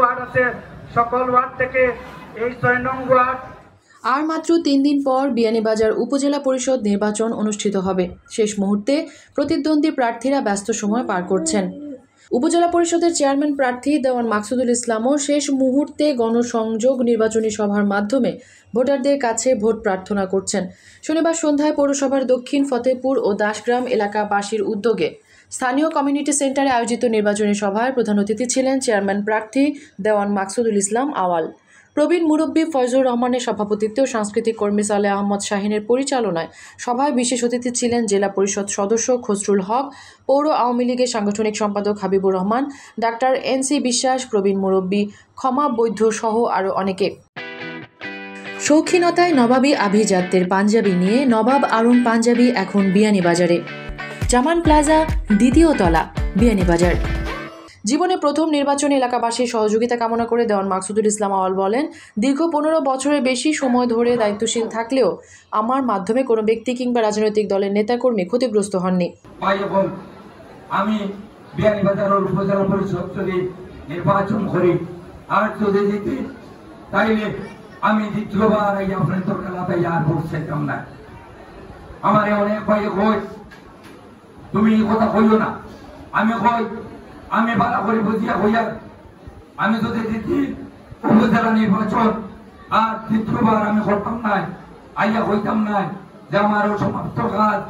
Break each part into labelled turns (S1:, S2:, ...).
S1: Word আছে সকল word থেকে এই 6 নং ওয়ার্ড।
S2: আর মাত্র 3 দিন পর বিয়ানীবাজার উপজেলা পরিষদ নির্বাচন অনুষ্ঠিত হবে। শেষ মুহূর্তে প্রতিদ্বন্দ্বী প্রার্থীরা ব্যস্ত সময় পার করছেন। উপজেলা পরিষদের চেয়ারম্যান প্রার্থী দেওয়ান মাকসুদুল ইসলামও শেষ মুহূর্তে গণসংযোগ নির্বাচনী সভার মাধ্যমে ভোটারদের কাছে ভোট প্রার্থনা করছেন। শনিবার সন্ধ্যায় পৌরসভার দক্ষিণ ফতেপুর ও দাসগ্রাম এলাকাবাসীর উদ্যোগে স্থানীয় কমিউনিটি সেন্টারে আয়োজিত নির্বাচনী সভায় প্রধান অতিথি ছিলেন চেয়ারম্যান প্রার্থী দেওয়ান মাকসুদুল ইসলাম আওয়াল। প্রবীণ মুরব্বী ফয়জুর রহমানের সভাপতিত্বে ও সাংস্কৃতিক কর্মী সালেহ আহমদ শাহিনের পরিচালনায় সভায় বিশেষ অতিথি ছিলেন জেলা পরিষদ সদস্য খসরুল হক, পৌর আওয়ামী লীগের সাংগঠনিক সম্পাদক হাবিবুর রহমান, ডাক্তার এনসি বিশ্বাস, প্রবীণ মুরব্বী ক্ষমা বৈদ্য সহ আরও অনেকে। শৌখিনতায় নবাবী আভিজাত্যের পাঞ্জাবি নিয়ে নবাব আরুন পাঞ্জাবি এখন বিয়ানীবাজারে। জামান প্লাজা, 2য় তলা, বিয়ানীবাজার। জীবনে প্রথম নির্বাচনে এলাকাবাসীর সহযোগিতা কামনা করে দেওয়ান মাকসুদুল ইসলাম আওয়াল বলেন, দীর্ঘ 15 বছরের বেশি সময় ধরে দায়িত্বশীল থাকলেও আমার মাধ্যমে কোনো ব্যক্তি কিংবা রাজনৈতিক দলের নেতাকর্মী ক্ষতিগ্রস্ত হননি।
S3: আমি বিয়ানীবাজার উপজেলা পরিষদ যদি নির্বাচন করি আর যদি জিতি তাইলে আমি দ্বিতীয়বার এই আপনার খেলাতে আর ভোট চাইতাম না। আমার অনেক ভাই কই তুমি কথা কইও না, আমি কই আমি ভালো করে বুঝিয়া হইয়া আমি যদি জিতি উপজেলা নির্বাচন আর দ্বিতীয়বার আমি করতাম নাই, আইয়া হইতাম নাই যে আমার সমাপ্ত কাজ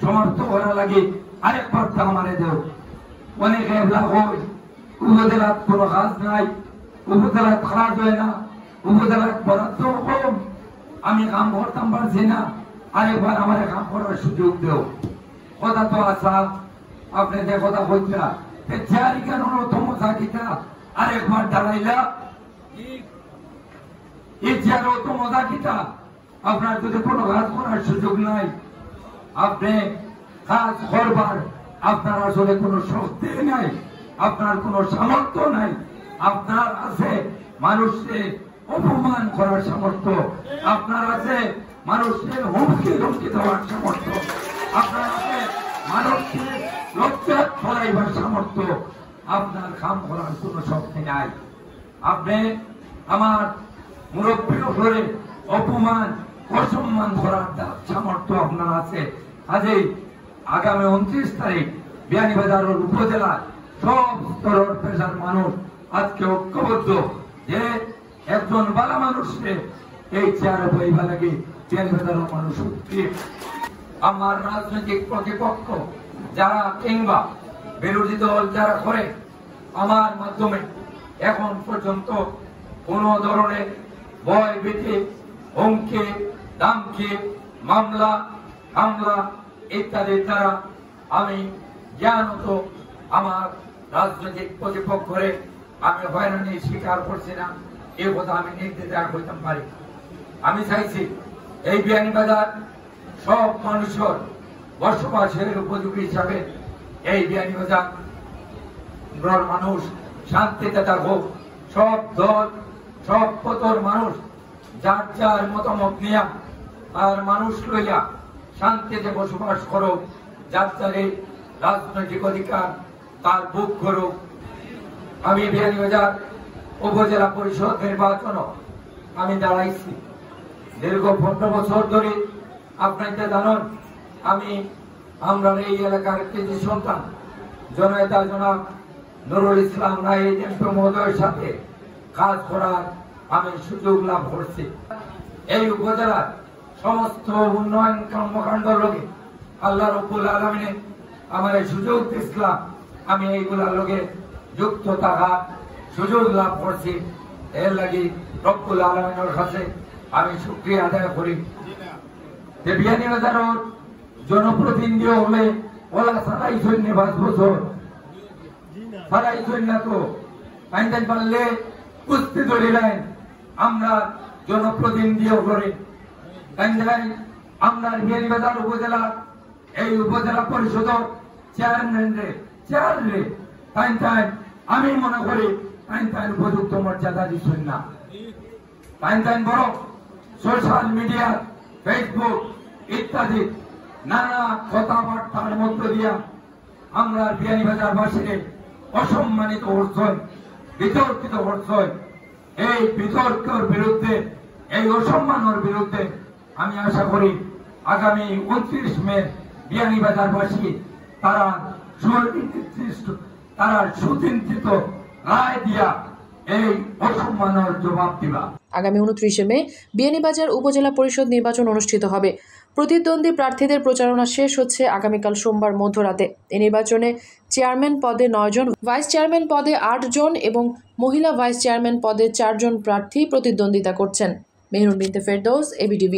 S3: সমাপ্ত করা লাগে আরেকবার তো আমারে দেও। অনেকে হয় উপজেলার কোনো কাজ নাই, উপজেলার খারাপ হয় না, উপজেলার বরাদ্দ কম, আমি কাম করতাম পারছি না, আরেকবার আমার কাম করার সুযোগ দেও। কথা তো আসা আপনি যে কথা কইতা আরেকবার দাঁড়াইলা মজা কিতা। আপনার যদি কোনো কাজ করার সুযোগ নাই, আপনি কাজ করবার আপনার আসলে কোনো শক্তি নাই, আপনার কোনো সামর্থ্য নাই। আপনার আছে মানুষকে অপমান করার সামর্থ্য, আপনার আছে মানুষের হুমকি ধমকি দেওয়ার সামর্থ্য, আপনার আছে মানুষকে লজ্জা ছড়াইবার সামর্থ্য। আপনার কাম করার কোনো শক্তি নাই। আপনি আমার মুরব্বীর উপরে অপমান অসম্মান করার সামর্থ্য আপনার আছে। কাজেই আগামী 29 তারিখ বিয়ানীবাজার উপজেলা সব স্তরের পেশার মানুষ আজকে ঐক্যবদ্ধ যে একজন বালা মানুষকে এই চেয়ারে বইবা লাগে। বিয়ানীবাজারের মানুষ আমার রাজনৈতিক প্রতিপক্ষ যারা কিংবা বিরোধী দল যারা করে আমার মাধ্যমে এখন পর্যন্ত কোন ধরনের ভয় ভীতি হুমকি দামকি মামলা হামলা ইত্যাদি দ্বারা আমি জ্ঞানত আমার রাজনৈতিক প্রতিপক্ষরে আমি হয়রানি স্বীকার করছি না, এ কথা আমি নির্দ্বিধায় হইতাম পারি। আমি চাইছি এই বিয়ানীবাজার সব মানুষের বসবাসের উপযোগী হিসাবে এই বিয়ানীবাজার মানুষ শান্তিতে থাকুক। সব দল সব পতর মানুষ যার যার মতামত নিয়া আর মানুষ লইয়া শান্তিতে বসবাস করুক, যার যার এই রাজনৈতিক অধিকার তার ভোগ করুক। আমি বিয়ানীবাজার উপজেলা পরিষদ নির্বাচন আমি দাঁড়াইছি দীর্ঘ 15 বছর ধরে। আপনাকে জানেন আমরা এই এলাকার কৃতি সন্তান জননেতা জনাব নুরুল ইসলাম রায় মহোদয়ের সাথে কাজ করার আমি সুযোগ লাভ করছি। এই উপজেলার সমস্ত উন্নয়ন কর্মকাণ্ড লোকে আল্লাহ রব্বুল আলামিন আমার সুযোগ দিয়েছিলাম, আমি এইগুলার লোকে যুক্ত থাকার সুযোগ লাভ করছি। এর লাগি রব্বুল আলামিনের কাছে আমি শুকরিয়া আদায় করি। বিয়ানীবাজারের জনপ্রতিনিধি হলে ওলা সারাই সৈন্য 5 বছর সারাই সৈন্য তো আইন পারলে কুস্তি ধরিলেন আমরা জনপ্রতিনিধি করে আমরা বিয়ানীবাজার উপজেলা এই উপজেলা পরিষদ চেয়ারম্যান আমি মনে করি উপযুক্ত মর্যাদা দিচ্ছেন না। বড় সোশ্যাল মিডিয়া ফেসবুক ইত্যাদি নানা কথাবার্তার মধ্য দিয়া আমরা বিয়ানীবাজার বাসীকে অসম্মানিত করছেন। বিতর্কিত হচ্ছে। এই বিতর্কের বিরুদ্ধে, এই অসম্মানের বিরুদ্ধে আমি আশা করি আগামী 29 মে বিয়ানীবাজারবাসী তারা সুচিন্তিত রায় দিয়া এই অসম্মানের জবাব দিবা।
S2: আগামী 29 মে বিয়ানীবাজার উপজেলা পরিষদ নির্বাচন অনুষ্ঠিত হবে। প্রতিদ্বন্দ্বী প্রার্থীদের প্রচারণা শেষ হচ্ছে আগামীকাল সোমবার মধ্যরাতে। এই নির্বাচনে চেয়ারম্যান পদে 9 জন, ভাইস চেয়ারম্যান পদে 8 জন এবং মহিলা ভাইস চেয়ারম্যান পদে 4 জন প্রার্থী প্রতিদ্বন্দ্বিতা করছেন। মেহরুন বিনতে ফেরদৌস, এবিটিভি।